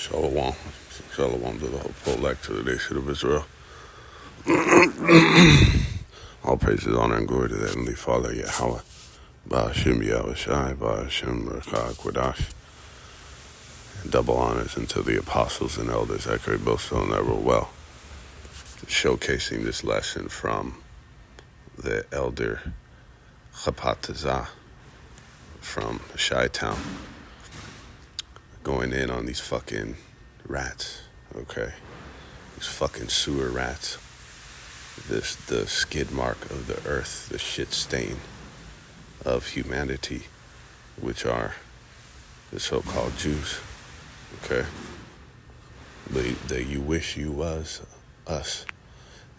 Shalom. Shalom to the whole elect to the nation of Israel. All praises, honor, and glory to the Heavenly Father, Yahweh. Ba'ashem Yahushai, Ba'ashem Rekah Quadash. Double honors unto the apostles and elders, Zachary Billstone, that wrote well. Showcasing this lesson from the elder Chapatazah from Chi-Town. Going in on these fucking rats, okay? These fucking sewer rats. The skid mark of the earth, the shit stain of humanity, which are the so-called Jews, okay? The you wish you was us,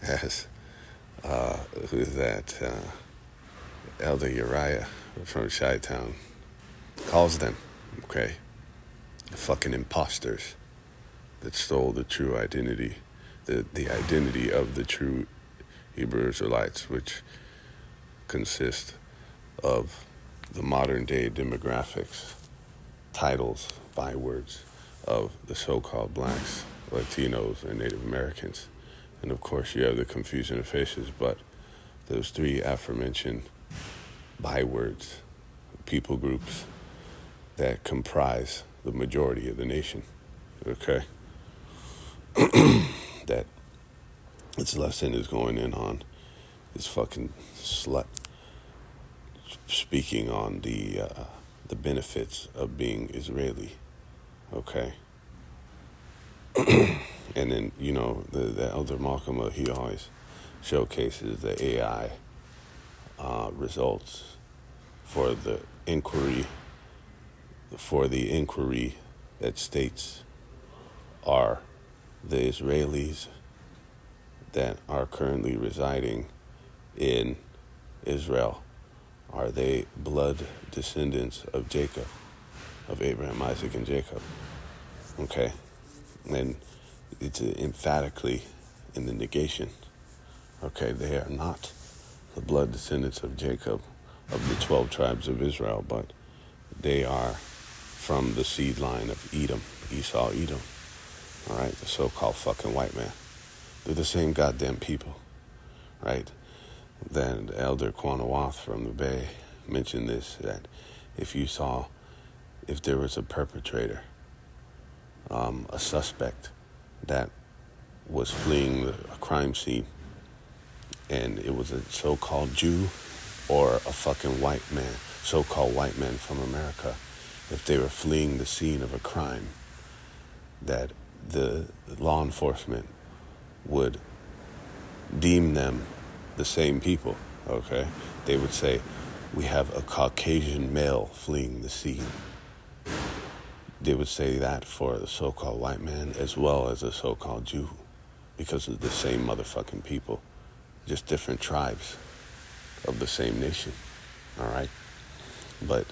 as who's that? Elder Uriah from Chi-Town calls them, okay? The fucking imposters that stole the true identity, the identity of the true Hebrew Israelites, which consist of the modern day demographics, titles, bywords of the so-called blacks, Latinos, and Native Americans. And of course you have the confusion of faces, but those three aforementioned bywords, people groups that comprise the majority of the nation, okay? That this lesson is going in on this fucking slut speaking on the benefits of being Israeli, okay? And then, you know, the Elder Malcolm, he always showcases the AI results for the inquiry that states, are the Israelis that are currently residing in Israel, are they blood descendants of Jacob, of Abraham, Isaac, and Jacob? Okay? And it's emphatically in the negation. Okay, they are not the blood descendants of Jacob, of the 12 tribes of Israel, but they are from the seed line of Edom, Esau, Edom. All right, the so-called fucking white man. They're the same goddamn people, right? Then Elder Quanawath from the Bay mentioned this, that if there was a perpetrator, a suspect that was fleeing a crime scene, and it was a so-called Jew or a fucking white man, so-called white man from America, if they were fleeing the scene of a crime, that the law enforcement would deem them the same people, okay? They would say, we have a Caucasian male fleeing the scene. They would say that for the so-called white man as well as the so-called Jew, because of the same motherfucking people, just different tribes of the same nation, all right? But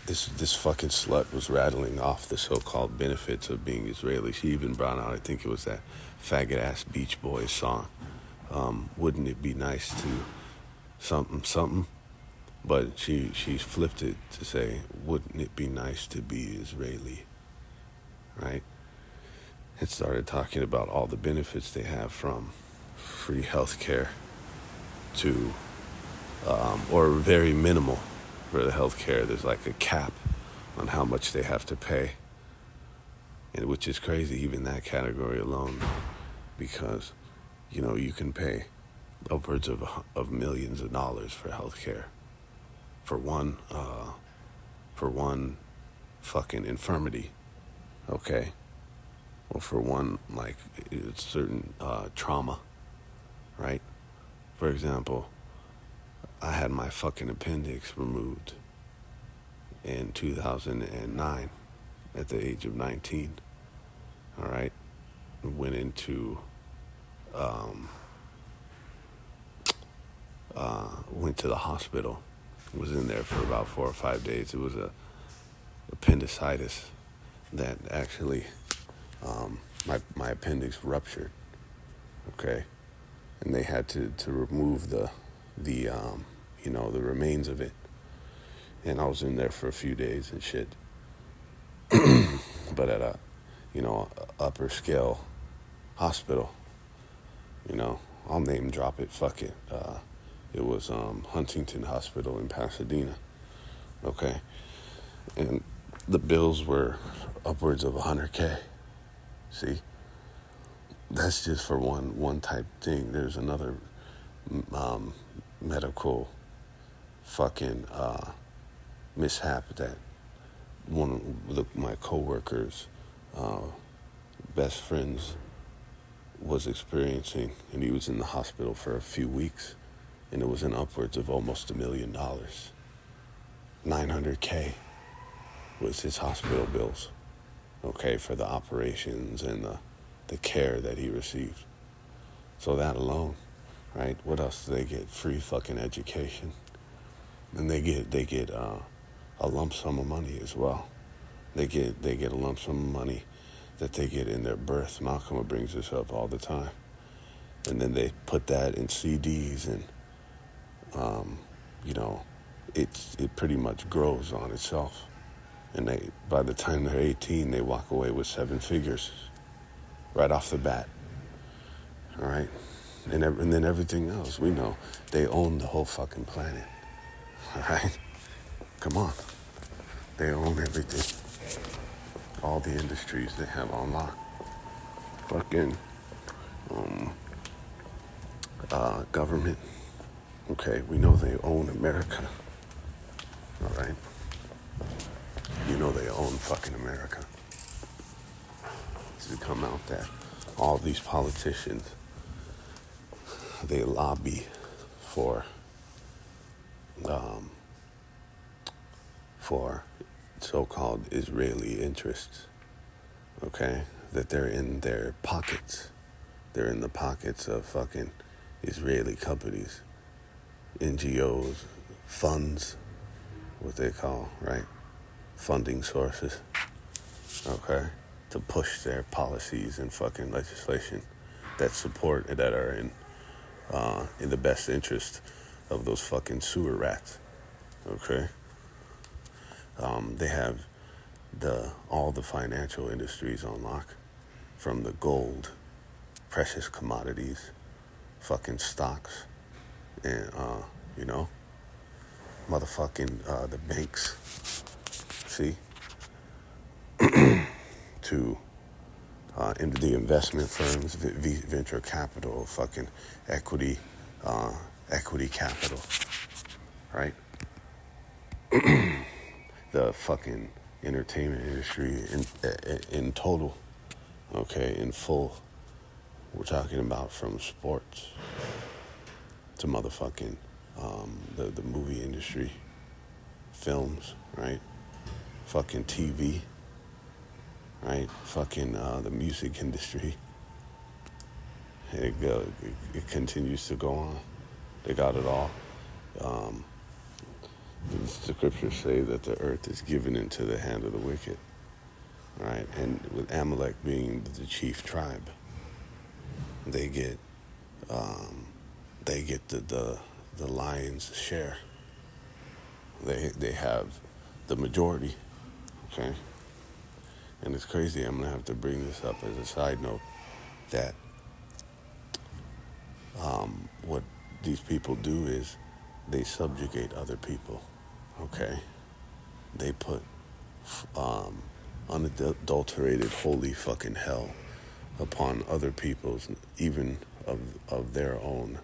this fucking slut was rattling off the so-called benefits of being Israeli. She even brought out, I think it was that faggot-ass Beach Boys song, Wouldn't It Be Nice to something? But she flipped it to say, wouldn't it be nice to be Israeli, right? It started talking about all the benefits they have, from free health care to, or very minimal for the health care. There's like a cap on how much they have to pay, and which is crazy, even that category alone, because, you know, you can pay upwards of millions of dollars for health care for one fucking infirmity, okay? Or for one, like, certain trauma, right? For example, I had my fucking appendix removed in 2009 at the age of 19, all right? Went into, went to the hospital, was in there for about 4 or 5 days. It was a appendicitis that actually, my appendix ruptured, okay? And they had to remove the remains of it. And I was in there for a few days and shit. But upper scale hospital. I'll name drop it. Fuck it. It was Huntington Hospital in Pasadena. Okay, and the bills were upwards of 100K. See, that's just for one type thing. There's another medical fucking mishap that one of my coworkers, best friends, was experiencing, and he was in the hospital for a few weeks, and it was in upwards of almost $1 million. 900K was his hospital bills, okay, for the operations and the care that he received. So that alone, right? What else do they get? Free fucking education, and they get a lump sum of money as well. They get a lump sum of money that they get in their birth. Malcolm brings this up all the time. And then they put that in CDs, and it pretty much grows on itself. And by the time they're 18, they walk away with 7 figures right off the bat. All right, and then everything else, we know they own the whole fucking planet. All right, come on, they own everything. All the industries they have on lock. Fucking government. Okay, we know they own America. All right, they own fucking America. It's come out that all these politicians, they lobby for so-called Israeli interests, okay? That they're in their pockets. They're in the pockets of fucking Israeli companies, NGOs, funds, what they call, right? Funding sources, okay? To push their policies and fucking legislation that are in the best interest of those fucking sewer rats, okay? They have all the financial industries on lock, from the gold, precious commodities, fucking stocks, and motherfucking the banks. See, to into the investment firms, venture capital, fucking equity capital, right? The fucking entertainment industry in total, okay, in full. We're talking about from sports to motherfucking the movie industry, films, right? Fucking TV, right? Fucking the music industry. It continues to go on. They got it all. The scriptures say that the earth is given into the hand of the wicked, right? And with Amalek being the chief tribe, they get the lion's share. They have the majority, okay? And it's crazy. I'm gonna have to bring this up as a side note that what these people do is they subjugate other people, okay? They put unadulterated holy fucking hell upon other people's, even of their own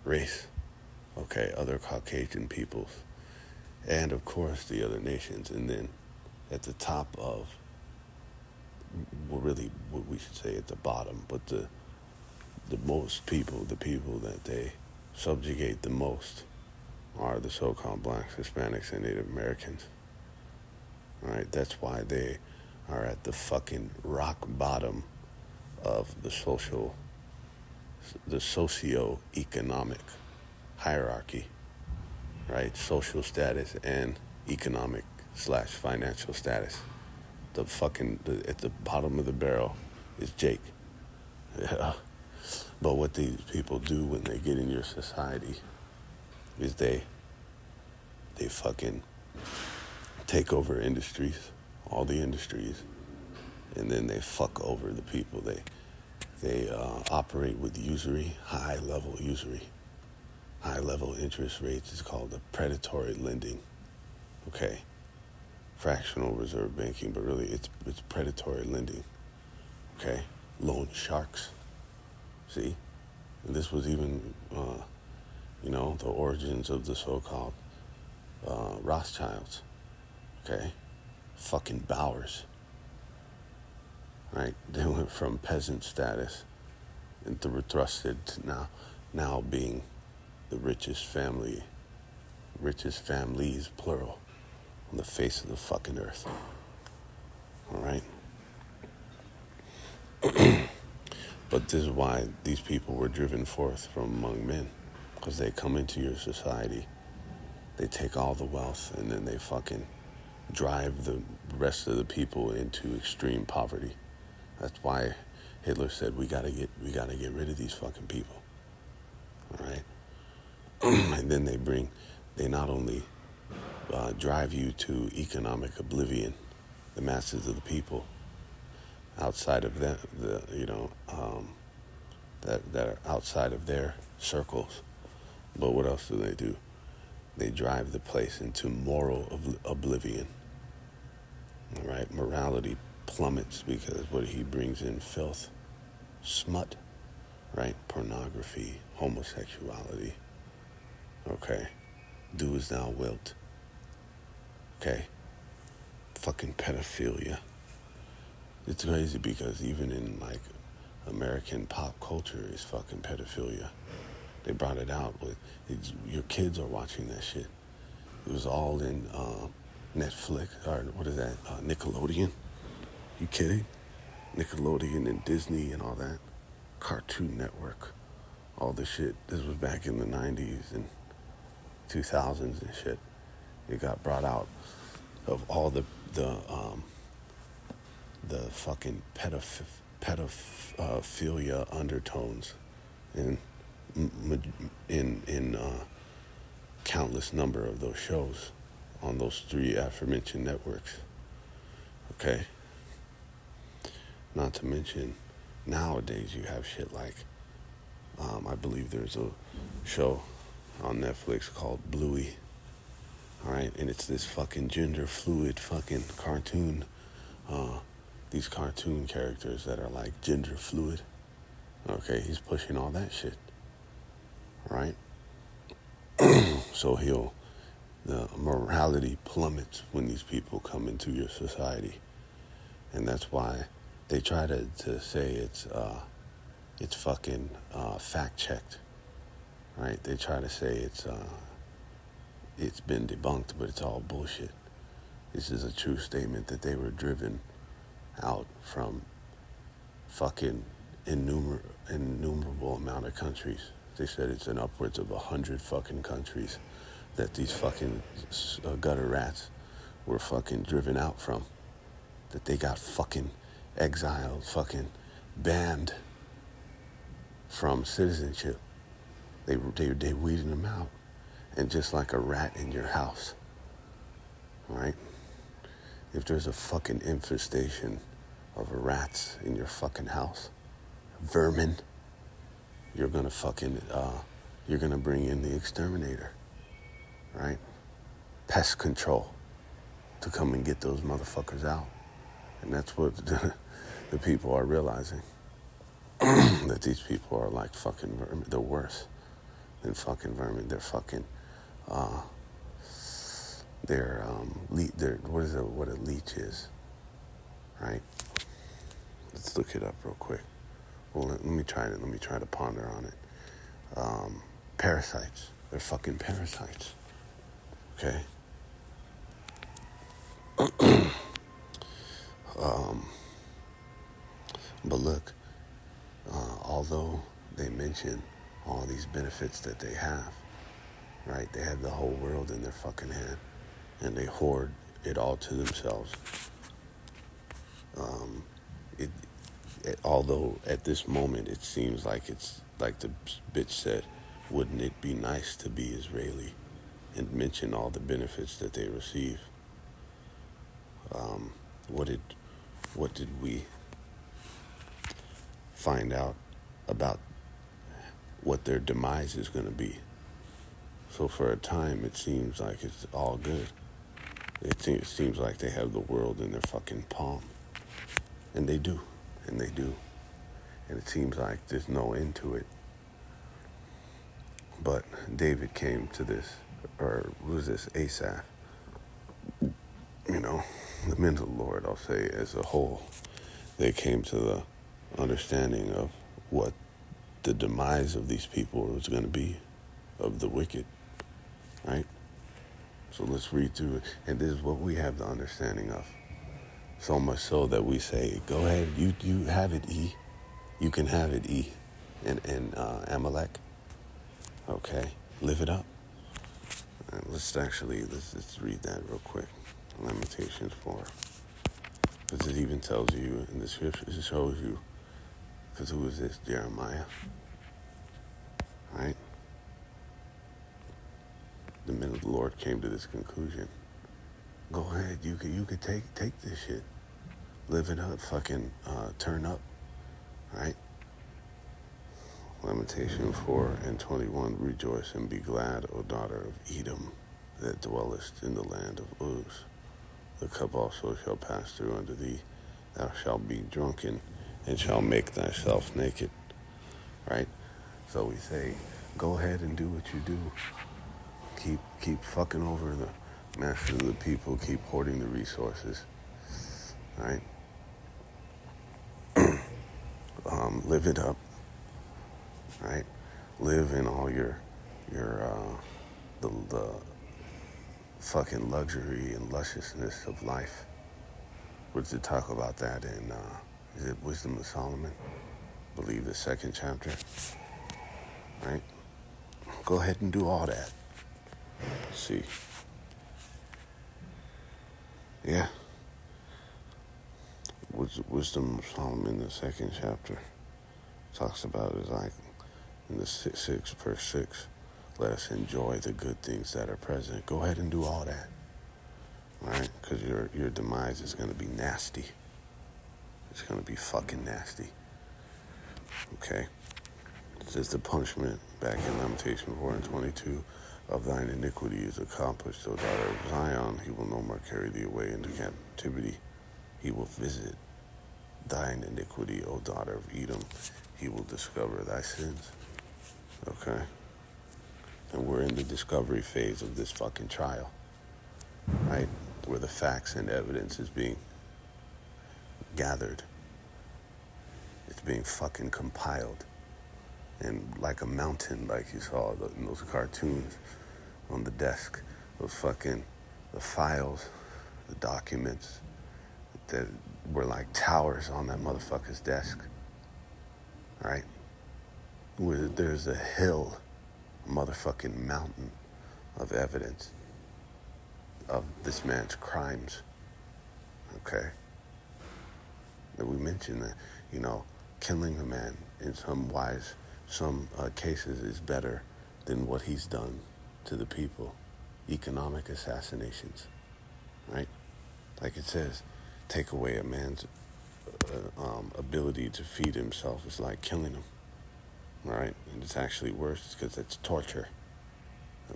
race, okay? Other Caucasian peoples, and of course the other nations. And then at the top of, well, really what we should say at the bottom, but the people that they subjugate the most are the so-called blacks, Hispanics, and Native Americans. All right, that's why they are at the fucking rock bottom of the socio-economic hierarchy, right? Social status and economic / financial status. At the bottom of the barrel is Jake. Yeah. But what these people do when they get in your society is they fucking take over industries, all the industries, and then they fuck over the people. They operate with usury, high level usury, high level interest rates. It's called the predatory lending. Okay, fractional reserve banking, but really it's predatory lending. Okay, loan sharks. See, and this was even the origins of the so-called Rothschilds. Okay, fucking Bowers. Right, they went from peasant status and were thrusted to now being the richest families, plural, on the face of the fucking earth. All right? But this is why these people were driven forth from among men, because they come into your society, they take all the wealth, and then they fucking drive the rest of the people into extreme poverty. That's why Hitler said we gotta get rid of these fucking people. All right? And then they not only drive you to economic oblivion, the masses of the people outside of that are outside of their circles. But what else do? They drive the place into moral oblivion. All right, morality plummets because what he brings in filth, smut, right? Pornography, homosexuality. Okay, do as thou wilt. Okay, fucking pedophilia. It's crazy because even in like American pop culture is fucking pedophilia. They brought it out with your kids are watching that shit. It was all in Netflix or what is that? Nickelodeon. You kidding? Nickelodeon and Disney and all that. Cartoon Network. All this shit. This was back in the 90s and 2000s and shit. It got brought out of all the fucking pedophilia undertones in countless number of those shows on those three aforementioned networks. Okay? Not to mention, nowadays you have shit like, I believe there's a show on Netflix called Bluey. Alright? And it's this fucking gender fluid fucking cartoon. These cartoon characters that are like gender fluid. Okay, he's pushing all that shit. Right? So the morality plummets when these people come into your society. And that's why they try to say it's fucking fact checked. Right? They try to say it's been debunked, but it's all bullshit. This is a true statement that they were driven out from fucking innumerable amount of countries. They said it's in upwards of 100 fucking countries that these fucking gutter rats were fucking driven out from. That they got fucking exiled, fucking banned from citizenship. They weeded them out. And just like a rat in your house, right? If there's a fucking infestation of rats in your fucking house, vermin, you're gonna bring in the exterminator, right? Pest control to come and get those motherfuckers out. And that's what the people are realizing. That these people are like fucking vermin. They're worse than fucking vermin. They're fucking, what a leech is, right? Let's look it up real quick. Well, let me try to ponder on it. Parasites. They're fucking parasites. Okay? But look, although they mention all these benefits that they have, right? They have the whole world in their fucking hand, and they hoard it all to themselves. Although at this moment it seems like it's like the bitch said, wouldn't it be nice to be Israeli, and mention all the benefits that they receive. what did we find out about what their demise is going to be? So for a time, it seems like it's all good. It seems like they have the world in their fucking palm. And they do. And they do. And it seems like there's no end to it. But David came to this, or was this Asaph? You know, the men of the Lord, I'll say, as a whole, they came to the understanding of what the demise of these people was going to be, of the wicked, right? So let's read through it. And this is what we have the understanding of. So much so that we say, go ahead, you have it, E. You can have it, E. And Amalek. Okay, live it up. And let's read that real quick. Lamentations 4. Because it even tells you in the scripture, it shows you, because who is this? Jeremiah. Right? The men of the Lord came to this conclusion. Go ahead, you could take this shit. Live it up, fucking turn up. Right? Lamentation 4:21. Rejoice and be glad, O daughter of Edom, that dwellest in the land of Uz. The cup also shall pass through unto thee. Thou shalt be drunken, and shalt make thyself naked. Right? So we say, go ahead and do what you do. Keep fucking over the masters of the people. Keep hoarding the resources. Right? Live it up. Right? Live in all your the fucking luxury and lusciousness of life. We're to talk about that in is it Wisdom of Solomon? I believe the 2nd chapter. Right? Go ahead and do all that. Let's see. Yeah. Wisdom of Solomon, the 2nd chapter, talks about it like in the 6 verse 6. Let us enjoy the good things that are present. Go ahead and do all that. Right? Because your demise is going to be nasty. It's going to be fucking nasty. Okay? It says the punishment, back in Lamentation 4:22, of thine iniquity is accomplished, O daughter of Zion. He will no more carry thee away into captivity. He will visit thine iniquity, O daughter of Edom. He will discover thy sins. Okay? And we're in the discovery phase of this fucking trial. Right? Where the facts and evidence is being gathered. It's being fucking compiled. And like a mountain, like you saw in those cartoons on the desk, the files, the documents that were like towers on that motherfucker's desk, right? Where there's a hill, a motherfucking mountain of evidence of this man's crimes, okay? And we mentioned that, killing a man in some cases is better than what he's done to the people. Economic assassinations, right? Like it says, take away a man's ability to feed himself is like killing him, right? And it's actually worse because it's torture,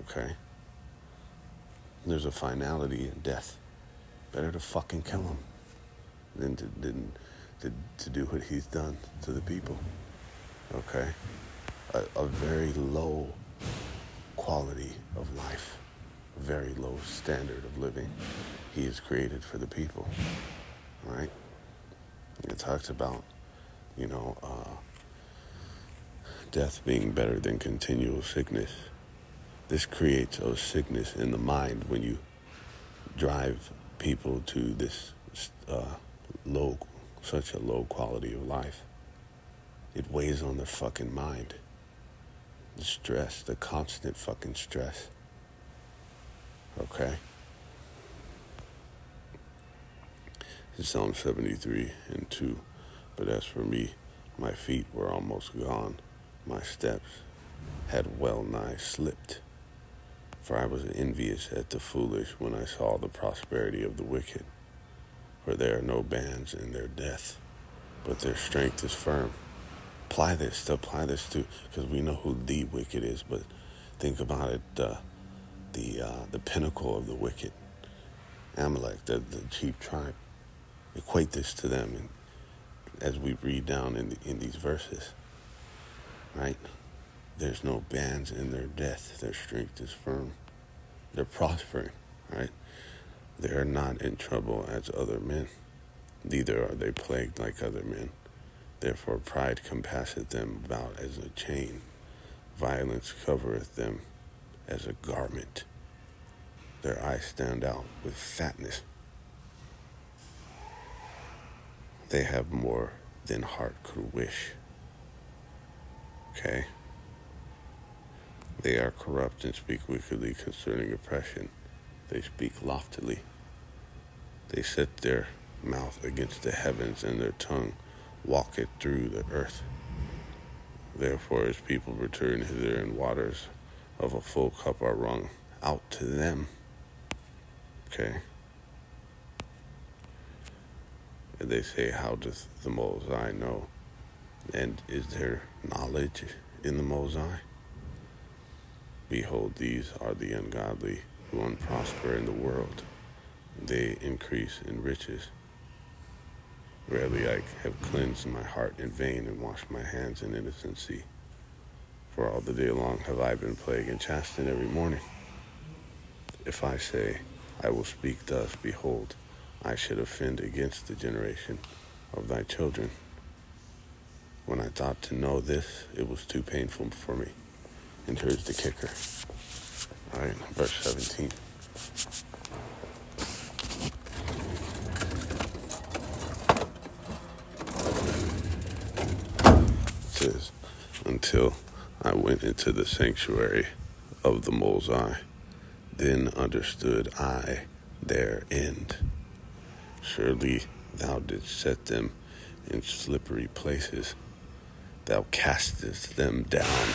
okay? There's a finality in death. Better to fucking kill him than to do what he's done to the people, okay? A very low quality of life, a very low standard of living he has created for the people, right? It talks about, death being better than continual sickness. This creates a sickness in the mind when you drive people to this such a low quality of life. It weighs on their fucking mind. The stress, the constant fucking stress. Okay? It's Psalm 73:2. But as for me, my feet were almost gone. My steps had well nigh slipped. For I was envious at the foolish when I saw the prosperity of the wicked. for there are no bands in their death, but their strength is firm. Apply this to, because we know who the wicked is, but think about it, the pinnacle of the wicked, Amalek, the chief tribe. Equate this to them, and as we read down in these verses, right? There's no bands in their death. Their strength is firm. They're prospering, right? They are not in trouble as other men. Neither are they plagued like other men. Therefore pride compasseth them about as a chain. Violence covereth them as a garment. Their eyes stand out with fatness. They have more than heart could wish. Okay? They are corrupt and speak wickedly concerning oppression. They speak loftily. They set their mouth against the heavens, and their tongue walketh through the earth. Therefore his people return hither, and waters of a full cup are wrung out to them. Okay? And they say, how doth the Most High know? And is there knowledge in the Most High? Behold, these are the ungodly who unprosper in the world. They increase in riches. Verily I have cleansed my heart in vain and washed my hands in innocency. For all the day long have I been plagued and chastened every morning. If I say, I will speak thus, behold, I should offend against the generation of thy children. When I thought to know this, it was too painful for me. And here's the kicker. All right, verse 17. It says, until I went into the sanctuary of the Most High, then understood I their end. Surely thou didst set them in slippery places. Thou castest them down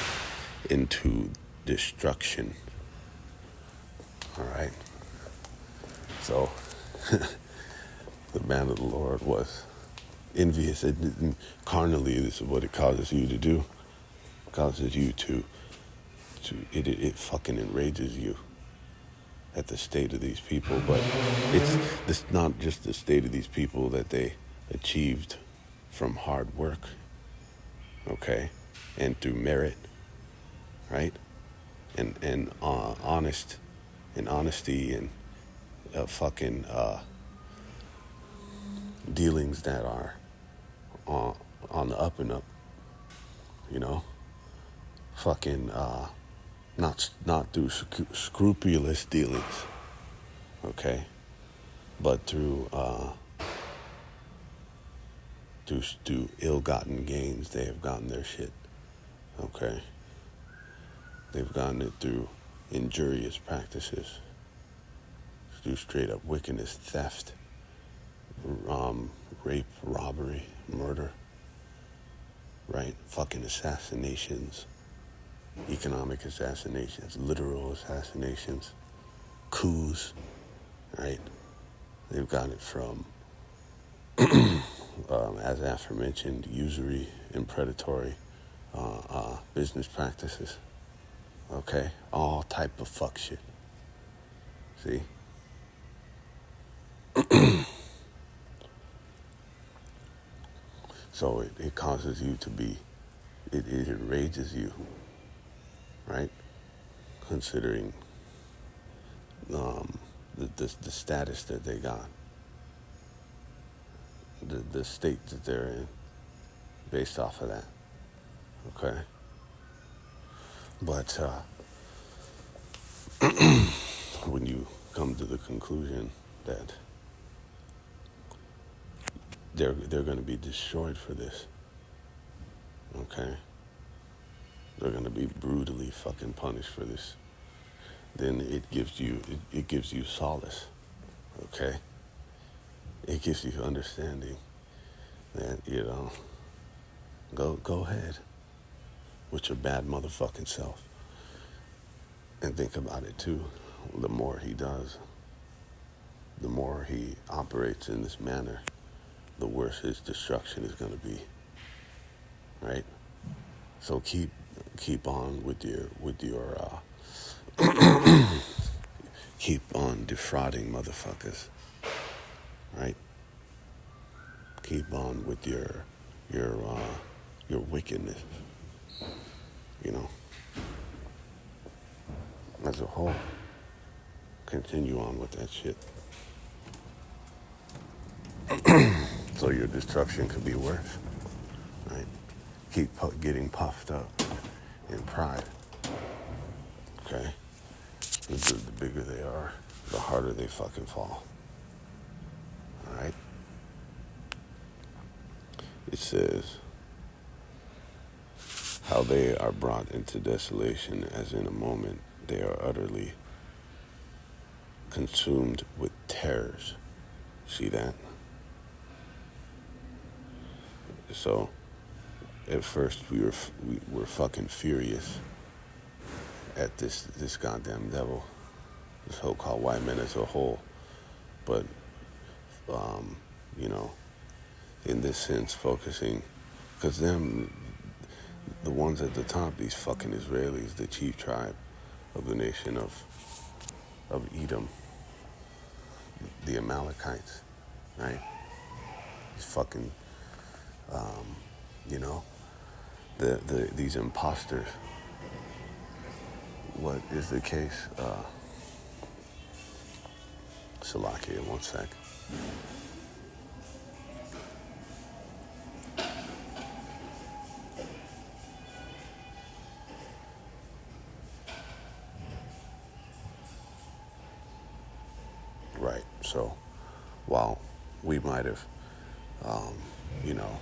into destruction. All right. So the man of the Lord was envious. And carnally, this is what it causes you to do. It causes you to it fucking enrages you at the state of these people. But it's not just the state of these people that they achieved from hard work, okay, and through merit, right, and honesty and fucking dealings that are on the up and up, you know, fucking not through scrupulous dealings, okay, but through ill-gotten gains. They have gotten their shit, okay. They've gotten it through injurious practices, through straight up wickedness, theft, rape, robbery, murder, right? Fucking assassinations, economic assassinations, literal assassinations, coups, right? They've got it from, as aforementioned, usury and predatory business practices, okay? All type of fuck shit, see? So it causes you to be, it enrages you, right? Considering the status that they got, the state that they're in, based off of that, okay? But when you come to the conclusion that they're going to be destroyed for this, okay? They're going to be brutally fucking punished for this. Then it gives you solace, okay? It gives you understanding that, you know, go ahead with your bad motherfucking self. And think about it too. The more he does, the more he operates in this manner, the worse his destruction is going to be, right? So keep on with your keep on defrauding motherfuckers, right? Keep on with your wickedness, you know. As a whole, continue on with that shit. So your destruction could be worse, right? Keep getting puffed up in pride, okay? The bigger they are, the harder they fucking fall, all right? It says, how they are brought into desolation as in a moment they are utterly consumed with terrors. See that? So at first we were fucking furious at this goddamn devil, this so-called white man as a whole. But you know, in this sense, focusing, because them, the ones at the top, these fucking Israelis, the chief tribe of the nation of Edom, the Amalekites, right? These fucking, you know, these imposters. What is the case? Salakia, one sec. Right. So, while we might have, you know,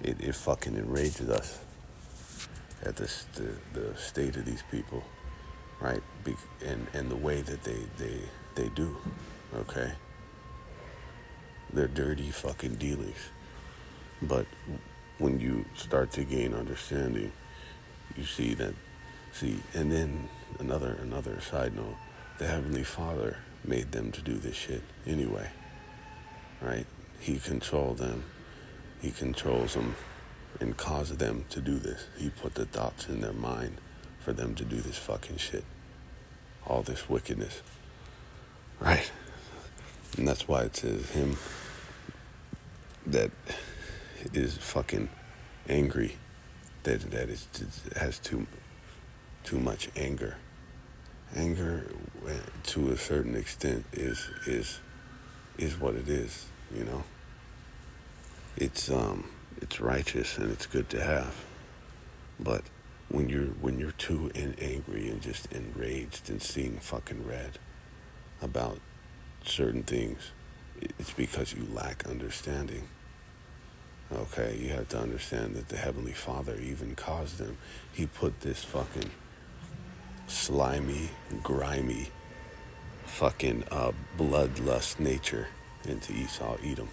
it fucking enrages us at the state of these people, right? And the way that they do, okay? They're dirty fucking dealings. But when you start to gain understanding, you see, and then another side note, the Heavenly Father made them to do this shit anyway, right? He controlled them. He controls them and caused them to do this. He put the thoughts in their mind for them to do this fucking shit. All this wickedness, right? And that's why it says him that is fucking angry, that has too much anger. Anger, to a certain extent, is what it is. You know, it's righteous and it's good to have, but when you're too angry and just enraged and seeing fucking red about certain things, it's because you lack understanding. Okay, you have to understand that the Heavenly Father even caused them. He put this fucking slimy, grimy, fucking bloodlust nature into Esau, Edom.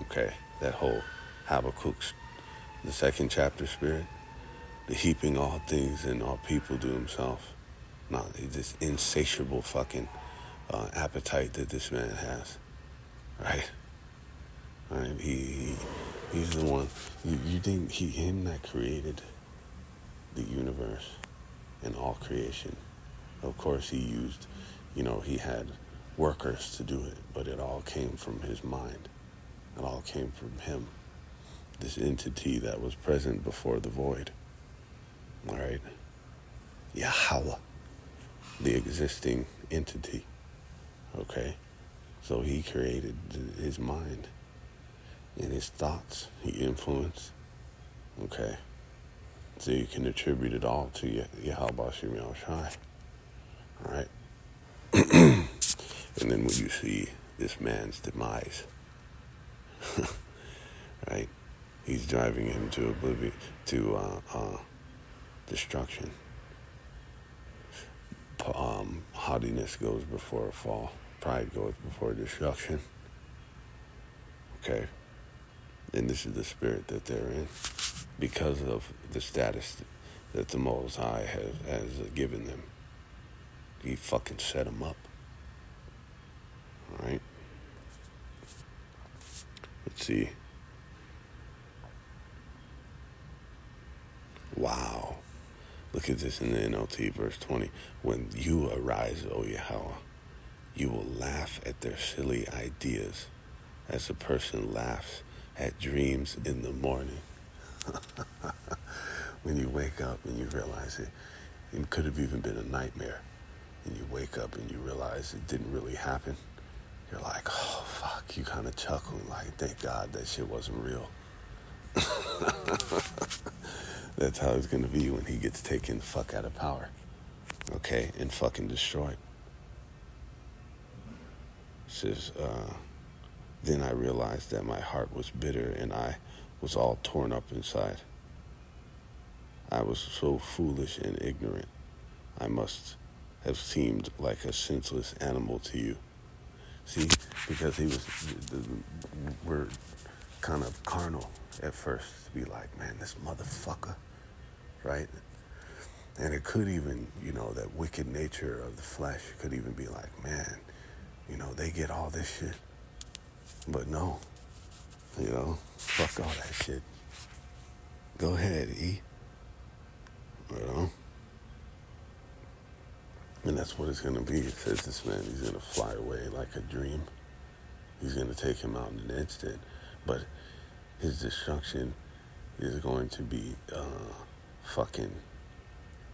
Okay, that whole Habakkuk's, the second chapter spirit, the heaping all things and all people to himself. Not this insatiable fucking appetite that this man has, right? Right? He's the one. You think him that created the universe and all creation? Of course, he used, he had workers to do it, but it all came from his mind. It all came from him. This entity that was present before the void. All right? Yahweh, the existing entity. Okay? So he created his mind and his thoughts. He influenced. Okay? So you can attribute it all to Yahweh Bashim Yahushai. All right? And then when you see this man's demise, right? He's driving him to oblivion, to destruction. Haughtiness goes before a fall. Pride goes before destruction. Okay? And this is the spirit that they're in because of the status that the Most High has given them. He fucking set them up. right? Let's see. Wow. Look at this in the NLT, verse 20. When you arise, O Yahweh, you will laugh at their silly ideas as a person laughs at dreams in the morning. When you wake up and you realize it could have even been a nightmare, and you wake up and you realize it didn't really happen, you're like, oh, fuck, you kind of chuckle, like, thank God that shit wasn't real. That's how it's going to be when he gets taken the fuck out of power, okay, and fucking destroyed. It says, then I realized that my heart was bitter and I was all torn up inside. I was so foolish and ignorant. I must have seemed like a senseless animal to you. See, because we're kind of carnal at first to be like, man, this motherfucker, right? And it could even, that wicked nature of the flesh could even be like, man, they get all this shit. But no, fuck all that shit. Go ahead, E. And that's what it's going to be. It says this man, he's going to fly away like a dream. He's going to take him out in an instant. But his destruction is going to be fucking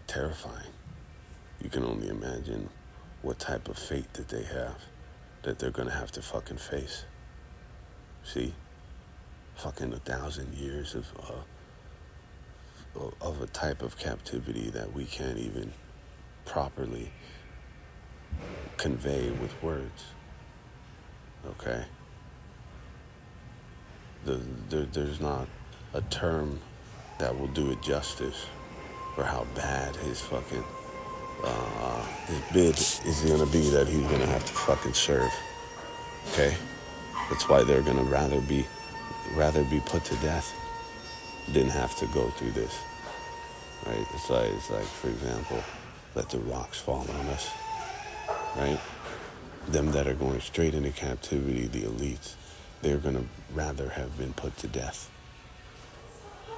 terrifying. You can only imagine what type of fate that they have, that they're going to have to fucking face. See? Fucking 1,000 years of a type of captivity that we can't even properly convey with words. Okay? There's not a term that will do it justice for how bad his fucking his bid is gonna be that he's gonna have to fucking serve. Okay? That's why they're gonna rather be put to death than have to go through this. Right? It's like for example, let the rocks fall on us. Right? Them that are going straight into captivity, the elites, they're going to rather have been put to death.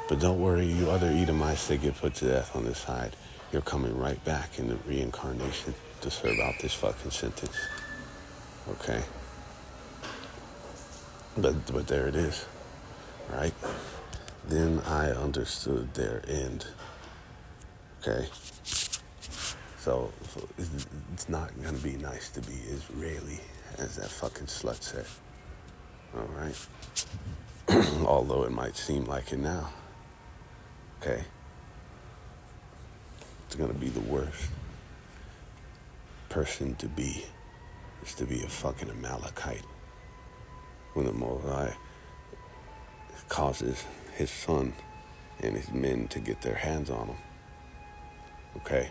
But don't worry, you other Edomites that get put to death on this side, you're coming right back in the reincarnation to serve out this fucking sentence. Okay? But there it is. Right? Then I understood their end. Okay? So it's not going to be nice to be Israeli, as that fucking slut said. All right? Although it might seem like it now. Okay? It's going to be the worst person to be is to be a fucking Amalekite. When the Most High causes his son and his men to get their hands on him. Okay?